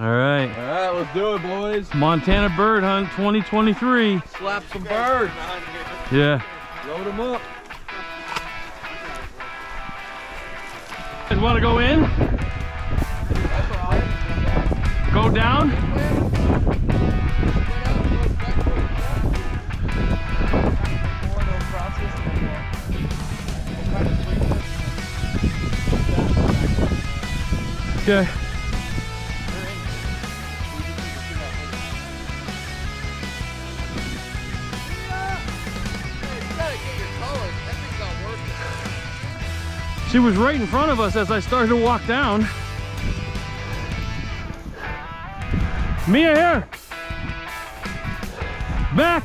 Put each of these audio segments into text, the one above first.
All right. All right, let's do it, boys. Montana bird hunt 2023. Slap some birds. Yeah. Load them up. You want to go in? Go down? Okay. She was right in front of us as I started to walk down. Mia, here. Back.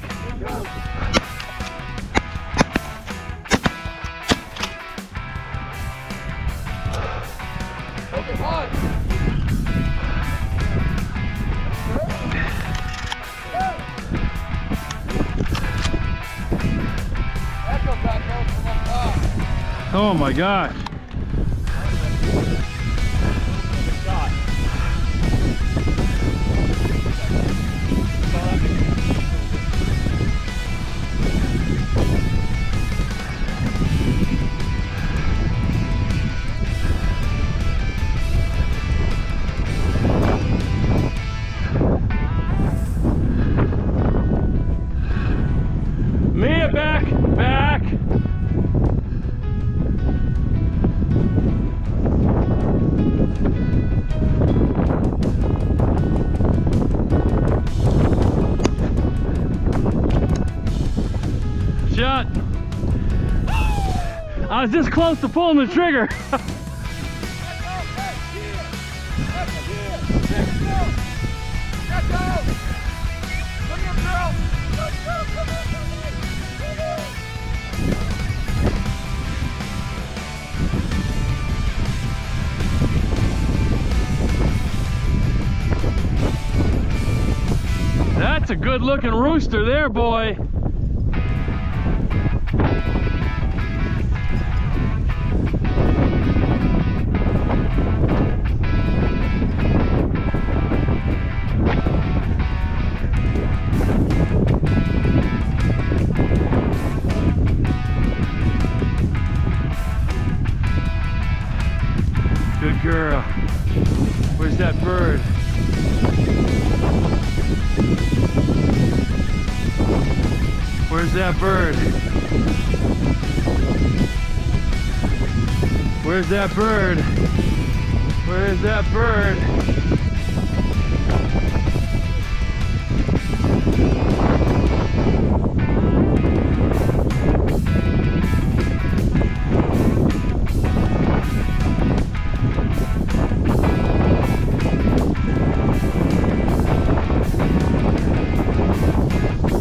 Oh my gosh. Mia, back, back. Shot. I was this close to pulling the trigger. That's a good looking rooster there, boy. Good girl. Where's that bird? Where's that bird? Where's that bird? Where's that bird?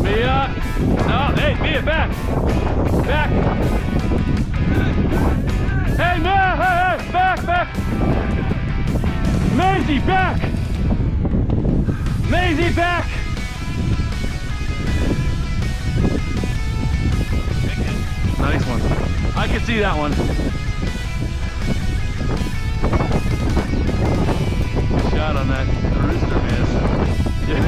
Mia! Oh, hey, Mia, back! Back! Hey, Mia! Hey, hey! Back, back! Maisie, back! Maisie, back! Nice one. I can see that one. Shot on that rooster, man. Yeah.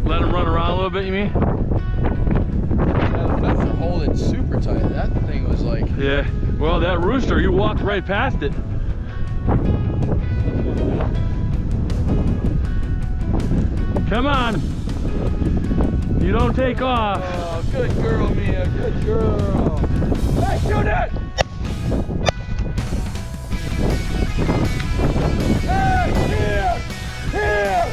Let him run around a little bit, you mean? Yeah, the fence hold it super tight. That thing was like... Yeah. Well, that rooster, you walked right past it. Come on. You don't take off. Oh, good girl, Mia. Good girl. Hey, shoot it! Hey, here! Here!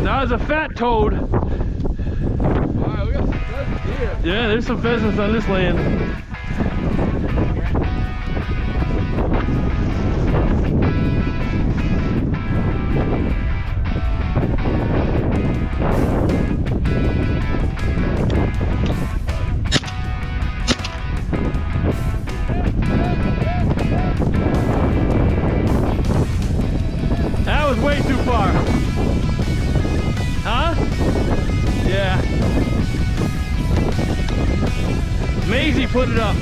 That was a fat toad. Alright, we got some pheasants here. Yeah, there's some pheasants on this land. put it up.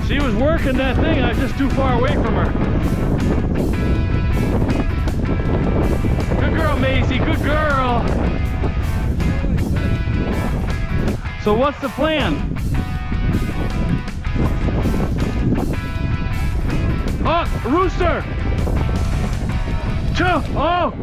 She was working that thing, I was just too far away from her. Good girl, Maisie, good girl. So what's the plan? Oh, rooster! Oh!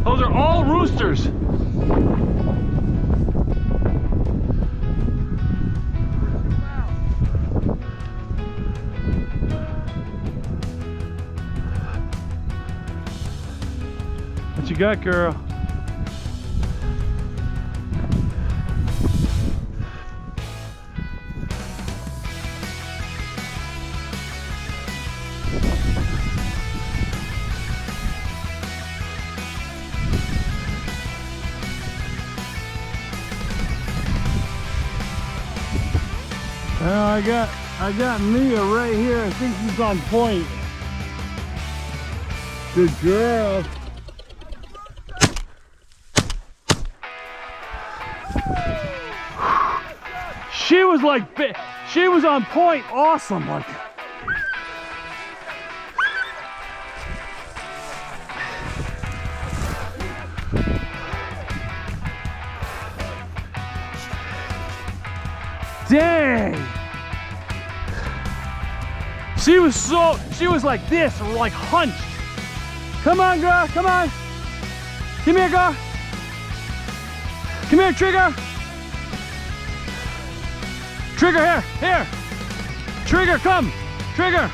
Those are all roosters. What you got, girl? Well, I got Mia right here. I think she's on point. Good girl. She was like, she was on point, awesome. Like, dang. She was like this, like hunched. Come on, girl, come on. Come here, girl. Come here, Trigger. Trigger, here. Trigger, come. Trigger.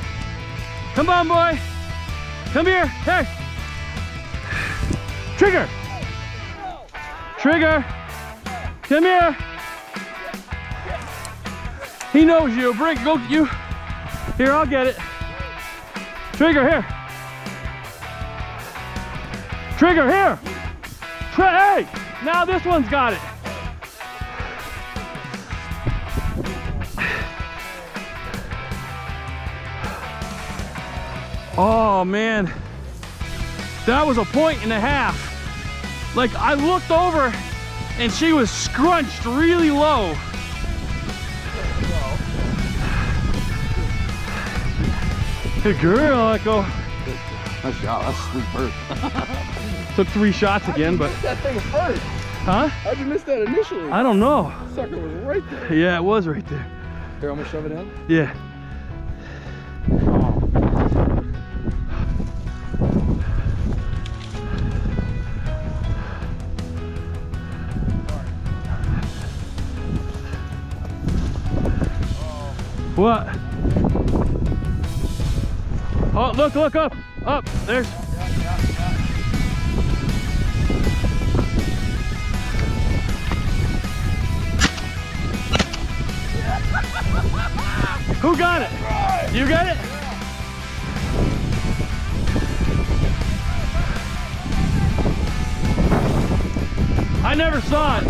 Come on, boy. Come here, hey. Trigger. Trigger. Come here. He knows you. Go, you. Here, I'll get it. Trigger, here. Trigger, here. Hey, now this one's got it. Oh man, that was a 1.5. Like, I looked over and she was scrunched really low. Good girl, Echo. Nice shot, that's a sweet bird. Took 3 shots again, but. That thing first. Huh? How'd you miss that initially? I don't know. That sucker was right there. Yeah, it was right there. Here, I'm gonna shove it in. Yeah. What? Oh, look up. Up, there's. Who got it? You got it? I never saw it.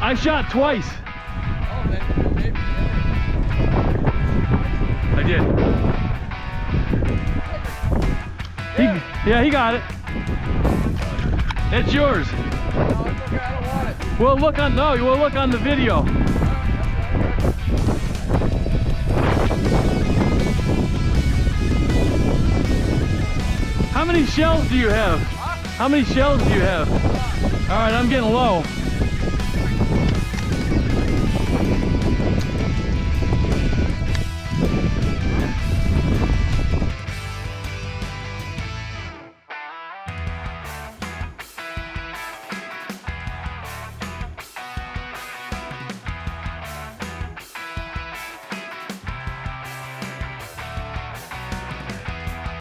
I shot twice. Oh, then maybe. I did. Yeah, he got it. It's yours. No, it's okay, I don't want it. We'll look on the video. How many shells do you have? How many shells do you have? All right, I'm getting low.